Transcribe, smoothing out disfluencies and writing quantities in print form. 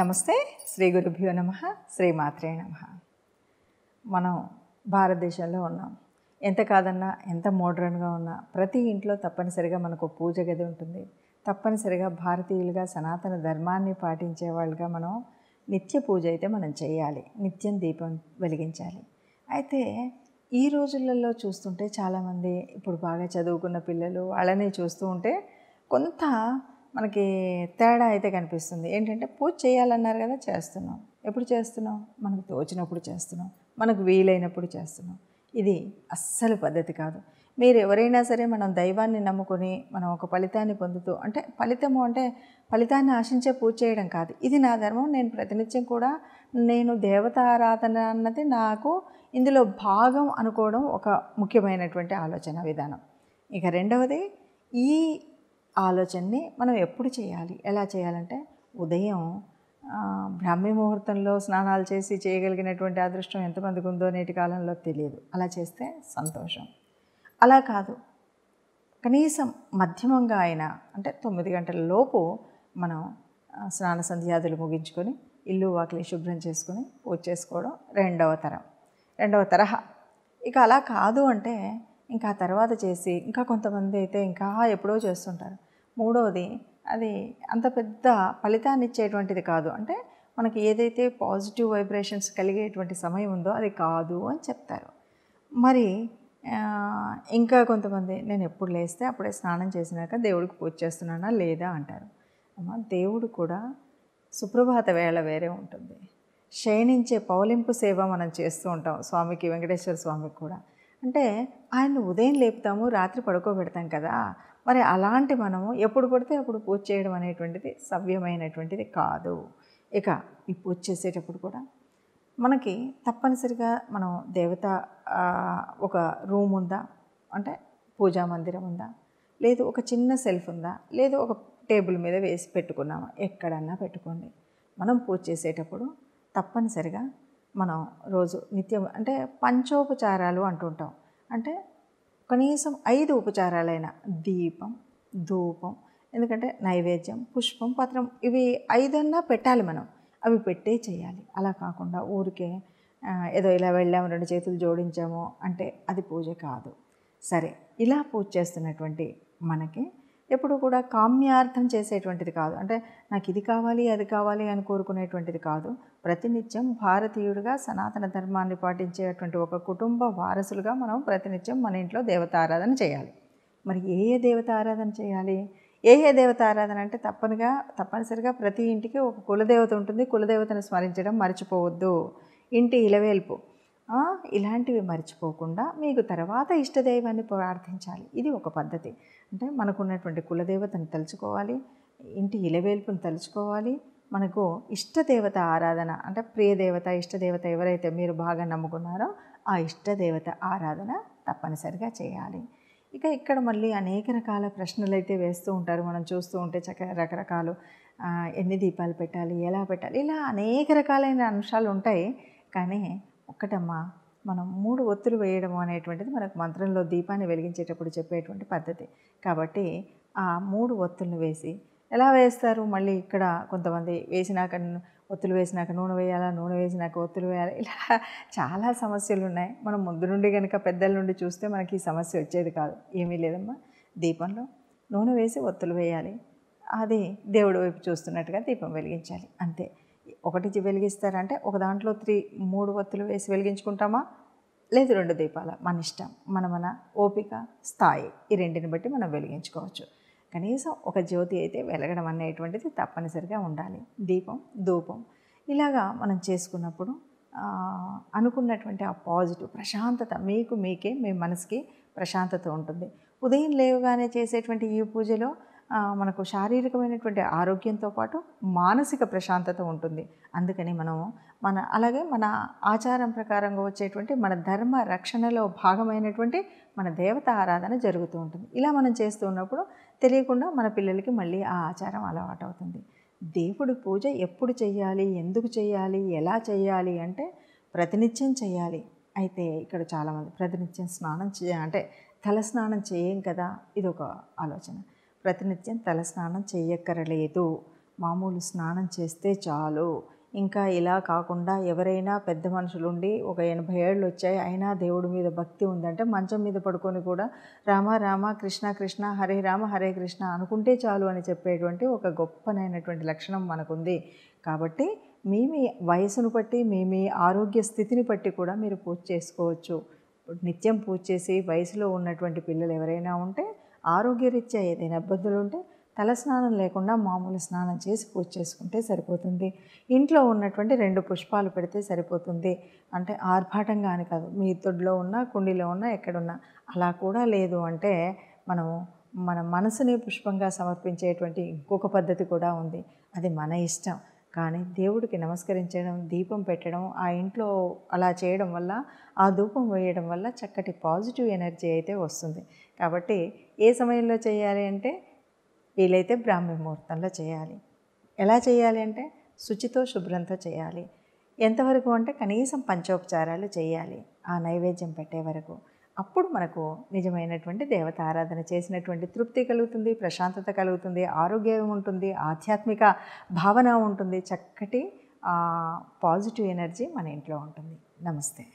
నమస్తే. శ్రీ గురుభ్యో నమః. శ్రీమాత్రే నమః. మనం భారతదేశంలో ఉన్నాం. ఎంత కాదన్నా, ఎంత మోడ్రన్గా ఉన్నా ప్రతి ఇంట్లో తప్పనిసరిగా మనకు పూజ గది ఉంటుంది. తప్పనిసరిగా భారతీయులుగా సనాతన ధర్మాన్ని పాటించే వాళ్ళుగా మనం నిత్య పూజ అయితే మనం చేయాలి. నిత్యం దీపం వెలిగించాలి. అయితే ఈ రోజులలో చూస్తుంటే చాలామంది ఇప్పుడు బాగా చదువుకున్న పిల్లలు వాళ్ళని చూస్తూ ఉంటే కొంత మనకి తేడా అయితే కనిపిస్తుంది. ఏంటంటే పూజ చేయాలన్నారు కదా, చేస్తున్నాం. ఎప్పుడు చేస్తున్నాం? మనకు తోచినప్పుడు చేస్తున్నాం, మనకు వీలైనప్పుడు చేస్తున్నాం. ఇది అస్సలు పద్ధతి కాదు. మీరు ఎవరైనా సరే మనం దైవాన్ని నమ్ముకొని మనం ఒక ఫలితాన్ని పొందుతూ, అంటే ఫలితము అంటే ఫలితాన్ని ఆశించే పూజ చేయడం కాదు. ఇది నా ధర్మం, నేను ప్రతినిత్యం కూడా నేను దేవతారాధన అన్నది నాకు ఇందులో భాగం అనుకోవడం ఒక ముఖ్యమైనటువంటి ఆలోచన విధానం. ఇక రెండవది, ఈ ఆలోచనని మనం ఎప్పుడు చేయాలి, ఎలా చేయాలంటే ఉదయం బ్రాహ్మీ ముహూర్తంలో స్నానాలు చేసి చేయగలిగినటువంటి అదృష్టం ఎంతమందికి ఉందో నేటి కాలంలో తెలియదు. అలా చేస్తే సంతోషం. అలా కాదు, కనీసం మధ్యమంగా అయినా అంటే 9 గంటల లోపు మనం స్నాన సంధ్యాదులు ముగించుకొని ఇల్లు వాకిలి శుభ్రం చేసుకొని పూజ చేసుకోవడం రెండవ తరహా. ఇక అలా కాదు అంటే ఇంకా తర్వాత చేసి, ఇంకా కొంతమంది అయితే ఇంకా ఎప్పుడో చేస్తుంటారు. మూడవది, అది అంత పెద్ద ఫలితాన్ని ఇచ్చేటువంటిది కాదు. అంటే మనకి ఏదైతే పాజిటివ్ వైబ్రేషన్స్ కలిగేటువంటి సమయం ఉందో అది కాదు అని చెప్తారు. మరి ఇంకా కొంతమంది నేను ఎప్పుడు లేస్తే అప్పుడే స్నానం చేసినాక దేవుడికి పూజ చేస్తున్నానా లేదా అంటారు. అమ్మ, దేవుడు కూడా సుప్రభాత వేళ వేరే ఉంటుంది. శయనించే పౌలింపు సేవ మనం చేస్తూ ఉంటాం స్వామికి, వెంకటేశ్వర స్వామికి కూడా. అంటే ఆయన ఉదయం లేపుతాము, రాత్రి పడుకోబెడతాం కదా. మరి అలాంటి మనము ఎప్పుడు పడితే అప్పుడు పూజ చేయడం అనేటువంటిది సవ్యమైనటువంటిది కాదు. ఇక ఈ పూజ చేసేటప్పుడు కూడా మనకి తప్పనిసరిగా మనం ఒక రూమ్ ఉందా, అంటే పూజా మందిరం ఉందా, లేదు ఒక చిన్న సెల్ఫ్ ఉందా, లేదు ఒక టేబుల్ మీద వేసి పెట్టుకున్నామా, ఎక్కడన్నా పెట్టుకోండి. మనం పూజ చేసేటప్పుడు తప్పనిసరిగా మనం రోజు నిత్యం అంటే పంచోపచారాలు అంటుంటాం. అంటే కనీసం 5 ఉపచారాలైన దీపం, ధూపం, ఎందుకంటే నైవేద్యం, పుష్పం, పత్రం, ఇవి 5 అన్నా పెట్టాలి. మనం అవి పెట్టే చేయాలి. అలా కాకుండా ఊరికే ఏదో ఇలా వెళ్ళాము, 2 చేతులు జోడించాము అంటే అది పూజ కాదు. సరే, ఇలా పూజ చేస్తున్నటువంటి మనకి ఎప్పుడు కూడా కామ్యార్థం చేసేటువంటిది కాదు. అంటే నాకు ఇది కావాలి అది కావాలి అని కోరుకునేటువంటిది కాదు. ప్రతినిత్యం భారతీయుడిగా సనాతన ధర్మాన్ని పాటించేటువంటి ఒక కుటుంబ వారసులుగా మనం ప్రతినిత్యం మన ఇంట్లో దేవతారాధన చేయాలి. మరి ఏ దేవతారాధన చేయాలి? ఏ దేవతారాధన అంటే తప్పనిసరిగా ప్రతి ఇంటికి ఒక కులదేవత ఉంటుంది. కులదేవతను స్మరించడం మర్చిపోవద్దు. ఇంటి ఇలవేల్పు ఇలాంటివి మర్చిపోకుండా మీకు తర్వాత ఇష్టదైవాన్ని ప్రార్థించాలి. ఇది ఒక పద్ధతి. అంటే మనకున్నటువంటి కులదేవతను తలుచుకోవాలి, ఇంటి ఇలవేల్పును తలుచుకోవాలి. మనకు ఇష్టదేవత ఆరాధన అంటే ప్రియదేవత, ఇష్టదేవత ఎవరైతే మీరు బాగా నమ్ముకున్నారో ఆ ఇష్టదేవత ఆరాధన తప్పనిసరిగా చేయాలి. ఇక ఇక్కడ మళ్ళీ అనేక రకాల ప్రశ్నలు అయితే వేస్తూ ఉంటారు. మనం చూస్తూ ఉంటే రకరకాలు ఎన్ని దీపాలు పెట్టాలి, ఎలా పెట్టాలి, ఇలా అనేక రకాలైన అంశాలు ఉంటాయి. కానీ ఒక్కటమ్మా, మనం 3 ఒత్తులు వేయడం అనేటువంటిది మనకు మంత్రంలో దీపాన్ని వెలిగించేటప్పుడు చెప్పేటువంటి పద్ధతి. కాబట్టి ఆ 3 ఒత్తులను వేసి ఎలా వేస్తారు? మళ్ళీ ఇక్కడ కొంతమంది ఒత్తులు వేసినాక నూనె వేయాలా, నూనె వేసినాక ఒత్తులు వేయాలి, ఇలా చాలా సమస్యలు ఉన్నాయి. మనం ముందు నుండి కనుక పెద్దల నుండి చూస్తే మనకి ఈ సమస్య వచ్చేది కాదు. ఏమీ లేదమ్మా, దీపంలో నూనె వేసి ఒత్తులు వేయాలి, అది దేవుడి వైపు చూస్తున్నట్టుగా దీపం వెలిగించాలి, అంతే. ఒకటి వెలిగిస్తారంటే ఒక దాంట్లో 3 ఒత్తులు వేసి వెలిగించుకుంటామా, లేదు 2 దీపాల, మన ఇష్టం, మన ఓపిక స్థాయి, ఈ రెండిని బట్టి మనం వెలిగించుకోవచ్చు. కనీసం ఒక జ్యోతి అయితే వెలగడం అనేటువంటిది తప్పనిసరిగా ఉండాలి. దీపం, ధూపం ఇలాగా మనం చేసుకున్నప్పుడు అనుకున్నటువంటి ఆ పాజిటివ్ ప్రశాంతత మీకే మీ మనసుకి ప్రశాంతత ఉంటుంది. ఉదయం లేవగానే చేసేటువంటి ఈ పూజలో మనకు శారీరకమైనటువంటి ఆరోగ్యంతో పాటు మానసిక ప్రశాంతత ఉంటుంది. అందుకని అలాగే మన ఆచారం ప్రకారంగా వచ్చేటువంటి మన ధర్మ రక్షణలో భాగమైనటువంటి మన దేవత ఆరాధన జరుగుతూ ఉంటుంది. ఇలా మనం చేస్తూ ఉన్నప్పుడు తెలియకుండా మన పిల్లలకి మళ్ళీ ఆ ఆచారం అలవాటు అవుతుంది. దేవుడి పూజ ఎప్పుడు చేయాలి, ఎందుకు చేయాలి, ఎలా చేయాలి అంటే ప్రతినిత్యం చేయాలి. అయితే ఇక్కడ చాలామంది ప్రతినిత్యం అంటే తలస్నానం చేయం కదా, ఇదొక ఆలోచన. ప్రతినిత్యం తలస్నానం చేయక్కరలేదు. మామూలు స్నానం చేస్తే చాలు. ఇంకా ఇలా కాకుండా ఎవరైనా పెద్ద మనుషులుండి ఒక 80 ఏళ్ళు వచ్చాయి అయినా దేవుడి మీద భక్తి ఉందంటే మంచం మీద పడుకొని కూడా రామ రామ కృష్ణ కృష్ణ హరే రామ హరే కృష్ణ అనుకుంటే చాలు అని చెప్పేటువంటి ఒక గొప్పనైనటువంటి లక్షణం మనకుంది. కాబట్టి మీ వయసును బట్టి మీ ఆరోగ్య స్థితిని బట్టి కూడా మీరు పూజ చేసుకోవచ్చు. నిత్యం పూజ చేసి వయసులో ఉన్నటువంటి పిల్లలు ఎవరైనా ఉంటే ఆరోగ్యరీత్యా ఏదైనా ఇబ్బందులు ఉంటే తలస్నానం లేకుండా మామూలు స్నానం చేసి పూజ చేసుకుంటే సరిపోతుంది. ఇంట్లో ఉన్నటువంటి 2 పుష్పాలు పెడితే సరిపోతుంది. అంటే ఆర్భాటంగా అని కాదు, మీ తొడిలో ఉన్నా కుండీలో ఉన్నా ఎక్కడున్నా. అలా కూడా లేదు అంటే మన మనసుని పుష్పంగా సమర్పించేటువంటి ఇంకొక పద్ధతి కూడా ఉంది. అది మన ఇష్టం. కానీ దేవుడికి నమస్కరించడం, దీపం పెట్టడం, ఆ ఇంట్లో అలా చేయడం వల్ల, ఆ ధూపం వేయడం వల్ల చక్కటి పాజిటివ్ ఎనర్జీ అయితే వస్తుంది. కాబట్టి ఏ సమయంలో చేయాలి అంటే వీలైతే బ్రాహ్మీ ముహూర్తంలో చేయాలి. ఎలా చేయాలి అంటే శుచితో శుభ్రంతో చేయాలి. ఎంతవరకు అంటే కనీసం పంచోపచారాలు చేయాలి ఆ నైవేద్యం పెట్టే వరకు. అప్పుడు మనకు నిజమైనటువంటి దేవత ఆరాధన చేసినటువంటి తృప్తి కలుగుతుంది, ప్రశాంతత కలుగుతుంది, ఆరోగ్యం ఉంటుంది, ఆధ్యాత్మిక భావన ఉంటుంది, చక్కటి పాజిటివ్ ఎనర్జీ మన ఇంట్లో ఉంటుంది. నమస్తే.